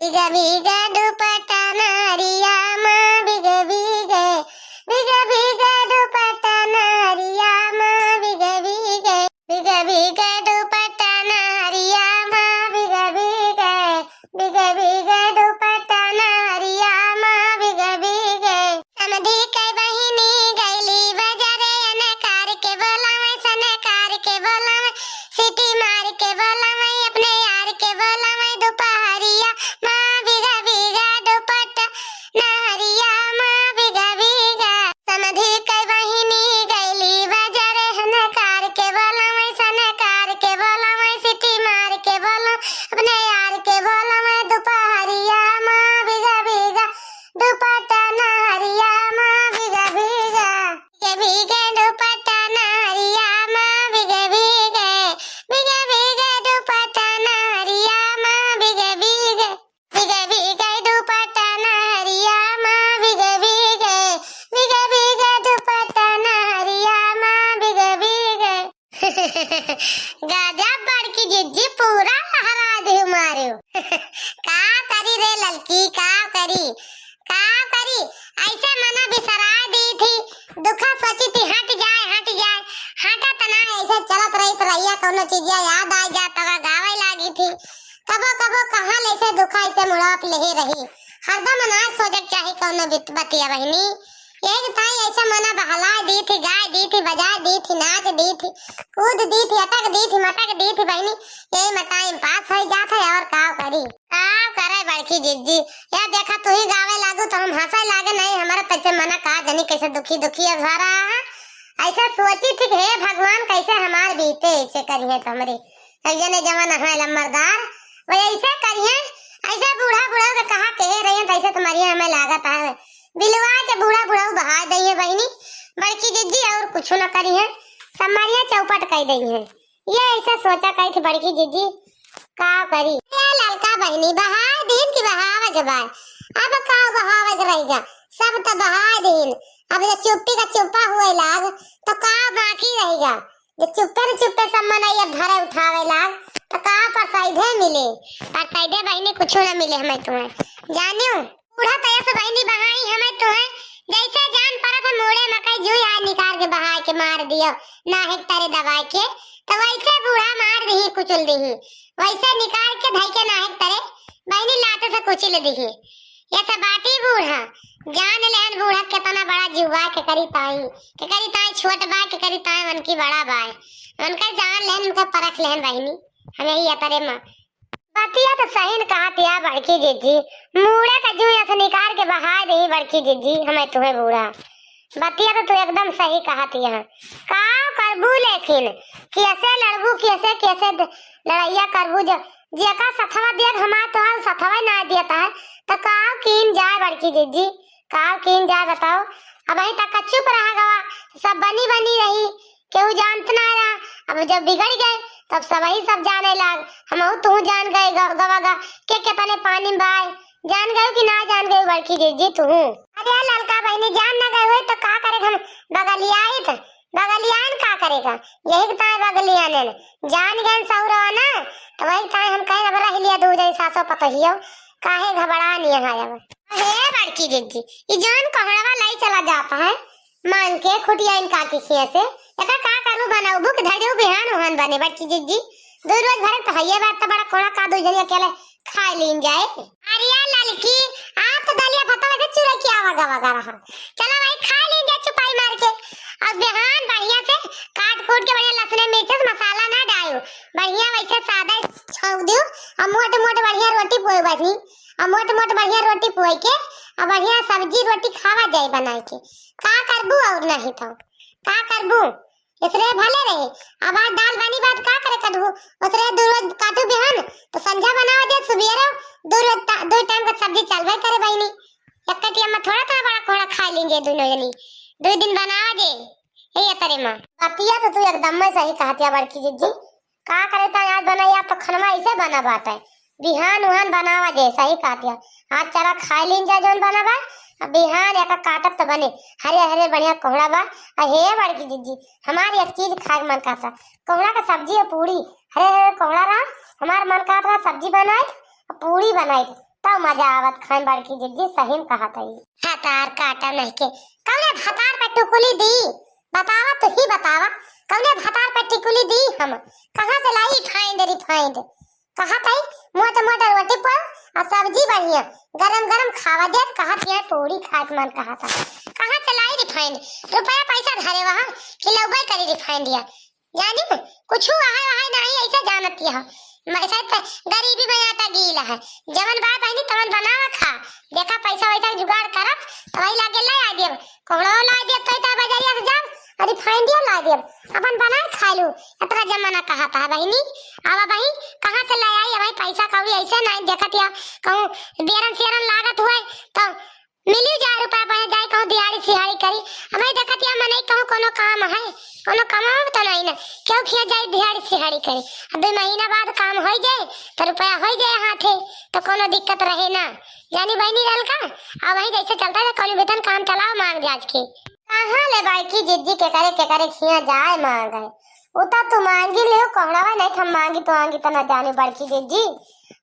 भीगा भीगा दुपट्टा नारिया माँ भीगे भीगे, भीगा भीगा दुपट्टा नारिया माँ भीगे भीगे, भीगा भीगा दुपट्टा नारिया माँ भीगे भीगे, भीगे भीगे दुपट्टा नारिया माँ भीगे भीगे। समधी के बहिनी गईली बजारे अनकार के बोलावे सनकार के बोलावे, सीटी मार के बोलावे अपने यार के बोलावे दोपहरिया माँ भीगा भीगा दुपट्टा नारिया माँ भीगा भीगा। समधी के बहिनी गईली बजारे अनकार के बोलावे सनकार के बोलावे, सीटी मार के बोलावे अपने यार के बोलावे दोपहरिया माँ भीगा भीगा दुपट्टा नारिया माँ भीगा भीगा, भीगे भीगे दुपट्टा नारिया माँ भीगे भीगे, भीगे भीगे दुपट्टा नारिया माँ भीगे भीगे, भीगे भीगे दुपट्टा नारिया माँ भीगे भीगे, भीगे भीगे दुपट्टा नारिया माँ भीगे भीगे। गजब बड़की जिज्जी पूरा लहरा दे मारो। का करी रे लड़की का करी ऐसे मना बिसरा दी थी, दुखा सोची थी हट जाए हटा तना ऐसे चलत रही तो रैया कोनो चीजिया याद आ जा तवा गावे लागी थी। कबो कबो कहां ऐसे दुखा ऐसे मुड़ाप ले रही, हरदम ना सोचक चाहे कोनो बतिया बहनी। एक ताई ऐसे मना बहला दी थी, गाय दी थी, बजा दी थी, नाच दी थी, कूद दी थी, अटक दी थी, मटक दी थी बहनी। यही में टाइम पास हो जाता है और का करी का करे बड़की जिज्जी। या देखा तू ही गावे लागू तो हम हंसे लागे नहीं, हमारा तैसे मना का जनी कैसे दुखी दुखी अधवारा है। ऐसा सोची थी हे भगवान कैसे हमार बीते ऐसे करिए तो हमारे जने जवान है लम्बरदार वो ऐसे करिए, ऐसे बूढ़ा के कहा कह रही है तैसे तुम्हारी हमें लागत है बिलवा के बूढ़ा बहा दई बहनी बड़की जिद्दी और कुछ न करी है समारिया चौपट कह दई है। ये ऐसा सोचा कही थी बड़की जिद्दी का करी ये लड़का बहनी बहा दिन की बहाव के बाद अब का बहाव रहेगा सब तो बहा दिन। अब जो चुप्पी का चुप्पा हुए लाग तो का बाकी रहेगा, जो चुप्पे सब मनाई अब धरे उठावे लाग तो का पर फायदे मिले, पर फायदे बहनी कुछ न मिले हमें तुम्हें जानियो। बूढ़ा तैयार से बहनी बहाई हमें तुम्हें जैसे जान पड़ा था मोड़े मकई जुई हाथ निकाल के बहा के मार दियो ना एक तारे दवाई के, तो वैसे बूढ़ा मार दी कुचल दी वैसे निकाल के धई के ना एक तारे बहनी लाते से कुचल दी। ये सब बाती बूढ़ा जान लेन बूढ़ा कितना बड़ा जुआ के करी ताई छोट बा के करी ताई उनकी बड़ा बाय उनका जान लेन उनका परख लेन बहनी हमें ही अतरे मां बतिया तो सही न कहा तिया बड़की जिज्जी मुड़े का जुआ से निकाल के बहा दे बड़की जिज्जी हमें तुम्हें बूढ़ा बतिया तो तू एकदम सही कहा तिया का करबू लेकिन कैसे लड़बू कैसे लड़ाइया करबू जेका सथवा दिया हमार तो हाल सथवा ना दिया है तो का कीन जाए बड़की जिज्जी का कीन जाए बताओ। अब वही तक चुप रहा गवा सब बनी रही केहू जानत ना रहा, अब जब बिगड़ गए तब सब जाने लग हम तू जान गए गवागा के कितने पानी में बाय जान गए कि ना जान गए बड़की जिज्जी तू। अरे लड़का बहनी जान ना गए हुए तो का करे हम बगलियान का करेगा यही ताए बगलियान जान गए सौरवा ना तो वही ताए हम कहे अब रह लिया दूध सासो पतहियो काहे घबरा नहीं है। हे बड़की जिज्जी ये जान कहड़वा लाई चला जाता है मान के खुटिया इनका किसी से एका का करू बनाऊ भूख धड़ू बिहान होन बने बड़की जिज्जी दो रोज भर तो हइए बात तो बड़ा कोड़ा का दो जन अकेले खा लीन जाए। अरिया लड़की आप तो दलिया फतवा से चुरा के आवा गवा रहा चलो भाई खा लीन जाए चुपाई मार के अब बिहान बढ़िया से काट कूट के बढ़िया लहसुन मिर्च मसाला ना डालो बढ़िया वैसे सादा छोड़ दियो और मोटे बढ़िया रोटी पोए बनी और मोटे बढ़िया रोटी पोए के और बढ़िया सब्जी रोटी खावा जाए बना के का करबू और नहीं तो का करबू इसरे भले रहे। अब आज दाल बनी बात का करे कदू उसरे दो रोज काटू बिहान तो संझा बनावा दे सुबेरे दो टाइम का सब्जी चलवे करे बहनी एक कटिया में थोड़ा बड़ा कोड़ा खा लेंगे दोनों जनी 2 दिन बनावा दे हे तरे मां बतिया तो तू एकदम में सही कहतिया बड़की जिज्जी का करे ता याद बनाया तो खनवा ऐसे बना बात है बिहान उहान बनावा दे सही कहतिया आज चला खा लीन जा जोन बनावा बिहान एक काटत तो बने हरे बढ़िया कोहड़ा बा। हे बड़की जिज्जी हमारी एक चीज खाए मन करता कोहड़ा का सब्जी और पूरी हरे कोहड़ा रहा हमार मन करता सब्जी बनाए पूरी बनाए तब मजा आवत खाए बड़की जिज्जी सही में कहा तई। हतार काटा नहीं के कौने भतार पे टुकुली दी बतावा तो ही बतावा कौने भतार पे टिकुली दी हम कहां से लाई रिफाइंड कहा तई मोटा मोटा रोटी पर और सब्जी बढ़िया गरम गरम खावा दे कहा पिया पूरी खात मन कहा था कहां से लाई रिफाइंड रुपया पैसा धरे वहां खिलौबे करी रिफाइंड यानी कुछ वहां नहीं ऐसा जानती है गरीबी में आटा गीला है जवन बा बहनी तवन बनावा खा देखा पैसा वैसा जुगाड़ करब तवई लागे ले आ देब कोड़ो ला देब तो ता बाजारिया से जाब अरे फाइंडिया ला देब अपन बनाए खा लू इतना जमाना कहा था बहनी आवा बहनी कहां से ले आई भाई पैसा कौड़ी ऐसे नहीं देखतिया कहूं बेरन सेरन लागत हुए तो मिली जा रुपया बने जाए कहूं दिहाड़ी सिहाड़ी करी हमें देखतिया मने कहूं कोनो काम है कोनो कमाओ तो नहीं ना क्यों किया जाए दिहाड़ी सिहाड़ी करे अब 2 महीना बाद काम हो जाए तो रुपया हो जाए हाथे तो कोनो दिक्कत रहे ना यानी बहनी रहल का अब वही जैसे चलता है कल वेतन काम चलाओ मांग जाज के कहां ले बाकी जिज्जी के करे खिया जाए मांग है उता तू मांगी ले कोहड़ावा नहीं हम मांगी तो ना जाने बड़की जिज्जी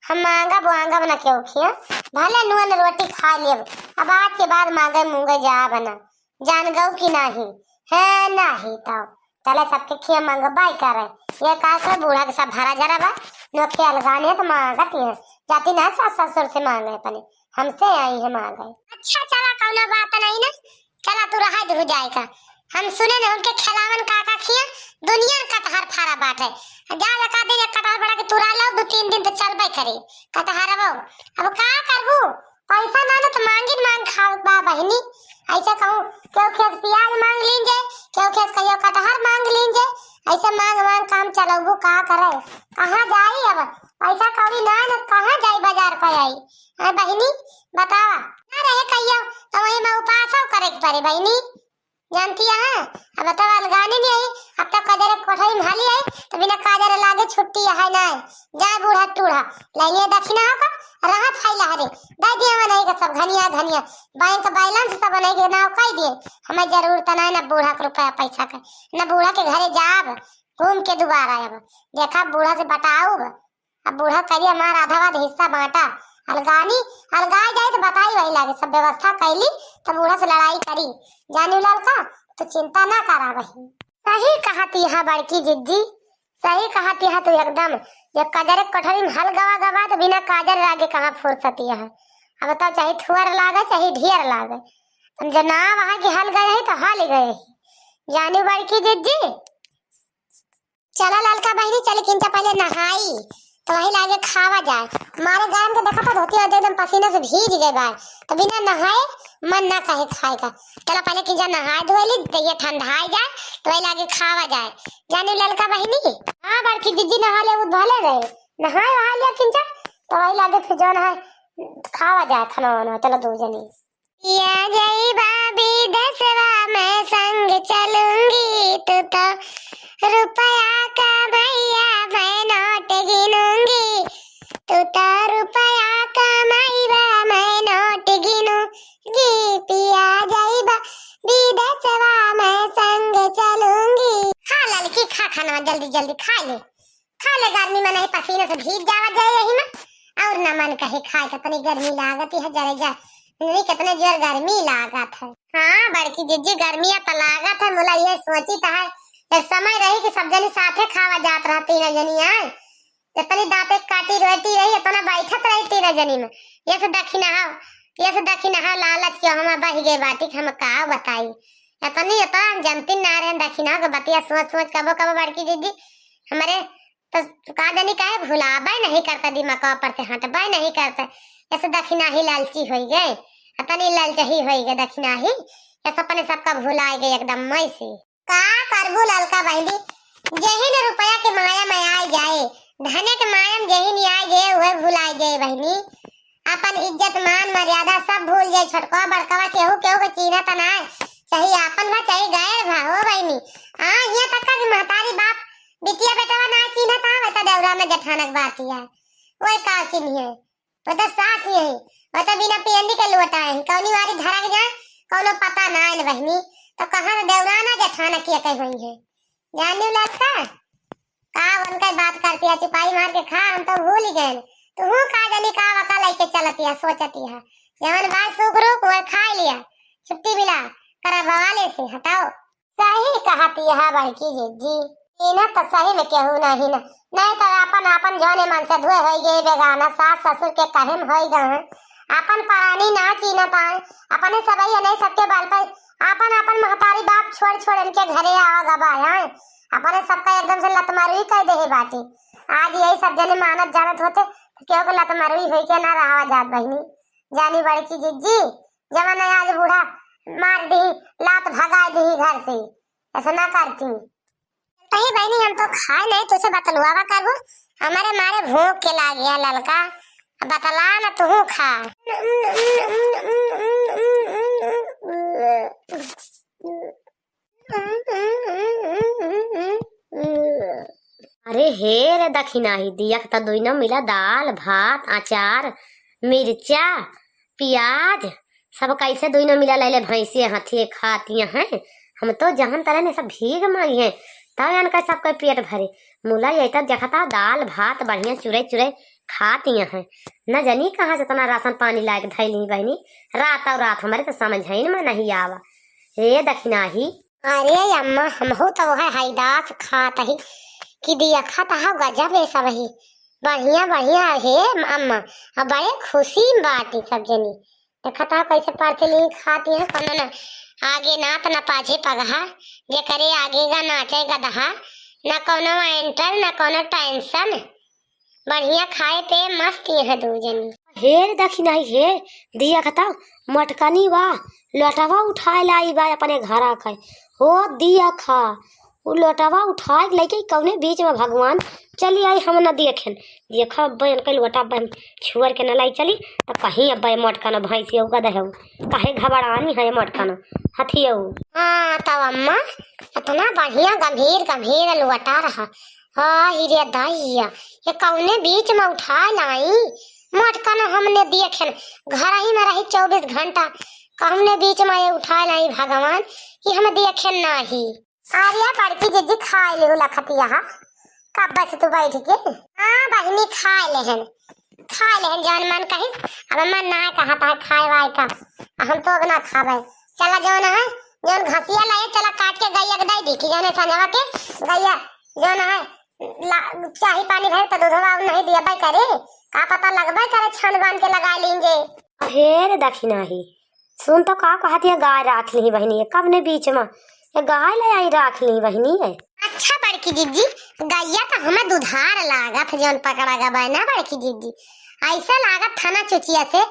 हम मांगा बुआंगा बना के खिया भले नुन रोटी खा लेब अब आज के बाद मांगे मूंगे जा बना जान गौ की नहीं है नहीं तो चले सबके खिया मंगबाई करे ये का कर बूढ़ा के सब भरा जरा बा नोखे अलगाने तो मांगती है जाती ना सास ससुर से मांगे अपने हमसे आई है मांगे अच्छा चला कौनो बात नहीं ना चला तू रहा हो जाएगा हम सुने ना उनके खिलावन का खिया दुनिया कटहर फारा बाटे जा लगा दे कटहर बड़ा के तुरा लो 2-3 दिन तो चलबे करे कटहर अब का करबू पैसा ना तो मांग खाओ बा बहनी ऐसा कहूं क्यों खेत प्याज मांग लीजे क्यों खेत कहियो कटहर मांग लीजे ऐसे मांग काम चलाबू का करे कहां जाई अब पैसा कौड़ी ना कहां जाई बाजार पर आई हां बहनी बतावा ना रहे कहियो तो वही में उपासो करे पड़े बहनी जानती है अब तो अलगाने नहीं आई अब तक कजरे कोठरी में हाली आई तो बिना काजर लागे छुट्टी है ना जा बूढ़ा टूढ़ा लाइए दक्षिणा होगा राहत फाइला हरे दे दिया नहीं का सब धनिया बैंक बैलेंस सब नहीं के ना कह दिए हमें जरूरत नहीं ना बूढ़ा के रुपया पैसा का ना बूढ़ा के घरे जाब घूम के दोबारा अब देखा बूढ़ा से बताओ अब बूढ़ा करिए हमारा आधा हिस्सा बांटा अलगाई जाए तो बताई वही लागे सब व्यवस्था कैली तो बूढ़ा से लड़ाई करी जानी लाल का तो चिंता ना करा वही सही कहती है बड़की जिज्जी सही कहती है तो एकदम जब काजर कठरी में हल गवा तो बिना काजर लागे कहाँ फुर्सती है अब तो चाहे थुअर लागे चाहे ढेर लागे हम जब ना वहाँ की हल गए है तो हल गए जानी बड़की जिज्जी चला ललका बहनी चले किंचा पहले नहाई तो वही लागे खावा जाए मारे गरम के देखा तो धोती एकदम पसीने से भीज गए बाहर तो बिना नहाए मन ना कहे खाएगा चलो पहले किंचा नहाए धोली तो ये ठंडाई जाए तो वही लागे खावा जाए जानी ललका बहनी हाँ बड़की दीदी नहा ले भले रहे नहाए वहा लिया किंचा तो वही लागे फिर जो है खावा जाए खाना चलो 2 जनी या जई बाबी दसवा मैं संग चलूंगी तो रुपया का भैया मैं नोट गिनूंगी तो रुपया कमाईबा मैं नोट गिनूंगी पिया जाइबा विदेशवा मैं संग चलूंगी खा लड़की खा खाना जल्दी खा ले गर्मी में नहीं पसीने से भीग जावा जाए यही में और ना मन कहे खाए कितनी गर्मी लागत है जरे जा नहीं कितने जोर गर्मी लागत है हाँ बड़की जिज्जी गर्मी तो लागत है मुला ये सोची तो है एक समय रही कि सब जनी साथे खावा जात रहती न जनी आए जितनी दांते काटी रोटी रही इतना बैठत रही 3 जनी में ये से दक्षिणा लालच के हम बह गए बाटी हम का बताई इतनी जनती ना रहे दक्षिणा के बतिया सोच कबो बड़की दीदी हमारे तो का जनी काहे भुलाबे नहीं करता दिमाग पर से हटबे नहीं करता ऐसे दक्षिणा ही लालची हो गए इतनी लालच ही हो गए दक्षिणा ही ऐसा अपने सबका भुला गए एकदम मई से का करबू ललका बहनी जही ने रुपया के माया में आ जाए धने के माया में जही नहीं आ जाए वह भुला जाए बहनी अपन इज्जत मान मर्यादा सब भूल जाए छोटका बड़का केहू के चीना त ना चाहे अपन बा चाहे गैर भा हो बहनी हां यहाँ तक का महतारी बाप बिटिया बेटवा ना चीना था बता देवरा में जठानक बात है ओए का चिन्ह है बता सास ही है बता बिना पेंदी के लोटा है कौनी वाली धरा के जाए कोनो पता ना है बहनी तो कहां देवराना जठानक किया कहीं हुई है जाने लगता का उनका बात करती है चिपाई मार के खा हम तो भूल ही गए तू का जानी का वका लेके चलती है सोचती है जवन बात सुख रुक वो खा लिया छुट्टी मिला करा बवाले से हटाओ। सही कहती है बड़की जीजी इना तो सही में केहू नहीं ना नहीं तो अपन अपन जौने मन से धुए होई गए बेगाना सास ससुर के कहे में होई गए अपन परानी ना चीना पाए अपने सबई नहीं सबके बाल पर अपन अपन महतारी बाप छोड़ छोड़ इनके घरे आवा गबा है अपने सबका एकदम से लतमारी कह दे बाटी। आज यही सब जने मानत जानत होते तो क्यों को लतमारी होई के ना रहा जात बहनी जानी बड़की जीजी जमाना आज बूढ़ा मार दी लात भगा दी घर से ऐसा ना करती। कहीं बहनी हम तो खाए नहीं तुझे बतलुआ करबो हमारे मारे भूख के ला गया ललका बतला ना तू खा। अरे हे रे दखिना ही दिया तो दुई न मिला दाल भात अचार मिर्चा प्याज सब कैसे दुई न मिला ले भैंसी हाथी खाती हैं। हम तो जहन तरह ने सब भीग मारी हैं तब इनका सबका पेट भरे मुला यही तक जखता दाल भात बढ़िया चुरे चुरे खाती हैं न जानी कहाँ से इतना राशन पानी ला के धैली बहनी रात और रात हमारे तो समझ है में नहीं आवा रे दखिना ही। अरे अम्मा हम हो तो है हैदास खाता ही कि दिया खाता है गजब है सब ही बढ़िया बढ़िया है अम्मा अब बड़े खुशी बाटी सब जनी देखता है कैसे पढ़ते ली खाती है कोनो ना आगे नात न पाछे पगहा जे करे आगे गा नाचे गदहा न कोनो एंटर न कोनो टेंशन बढ़िया खाए पे मस्त है दो जनी। हे दखिना हे दिया खता मटकनी बा लोटावा उठाए लाई बा अपने घर आके हो दिया खा वो लोटावा उठाए लेके कौने बीच में भगवान चली आई हम न देखें देखा बन के लोटा बन छुअर के न लाई चली तो कहीं अब मटकन भैंसी गद है काहे घबरानी है मटकन हथी। हाँ तब अम्मा इतना बढ़िया गंभीर गंभीर लोटा रहा हाँ हीरे दैया ये कौने बीच में उठा लाई मटकन हमने देखे घर ही में रही 24 घंटा कौने बीच में ये उठा लाई भगवान कि हम देखे नहीं। अरे बड़की जीजी खा ले लखतिया कब बस तू बैठ के हाँ बहनी खा लेहन जान मन कही अब मन ना कहता है खाए वाए का हम तो ना खावे चला जौन है जौन घसिया लाए चला काट के गैया के दे दी कि जौन संजवा के गैया जौन है चाही पानी भरे तो दूधवा नहीं दिया भाई करे का पता लगबे करे छन बांध के लगा लेंगे। हे दखिना ही सुन तो का कहती है गाय राख ली बहनी कब ने बीच में ये गाय ले आई राख ली बहनी है। अच्छा बड़की जीजी गैया तो हमें दुधार लागत जौन पकड़ा गबा ना बड़की जीजी ऐसा लागत थाना चुचिया से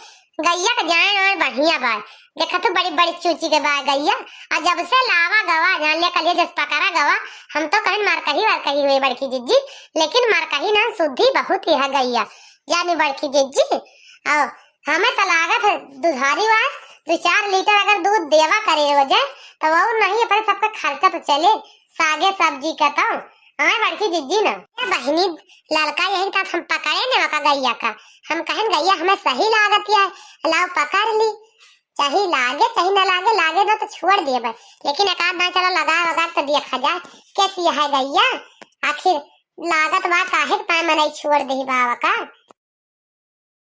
गैया का जान और बढ़िया बा देखा तो बड़ी बड़ी चूची के बा गैया और जब से लावा गवा जान लिया कलिया जस पकड़ा गवा हम तो कहीं मारकही हुई बड़की जीजी लेकिन मारकही ना शुद्धि बहुत ही है गैया जानी बड़की जीजी और हमें तो लागत है दुधारी वास 2-4 लीटर अगर दूध देवा करे हो जाए तो वो नहीं अपने सबका खर्चा तो चले सागे सब्जी का तो हमारे बड़की जीजी ना बहनी लड़का यही था हम पकड़े न वका गैया का हम कहें गैया हमें सही लागत है लाओ पकड़ ली चाहे लागे चाहे न लागे लागे ना तो छोड़ दिए भाई लेकिन एक आध ना चला लगा तो देखा जाए कैसी है गैया आखिर लागत बा काहे पाए में नहीं छोड़ दी बाबा का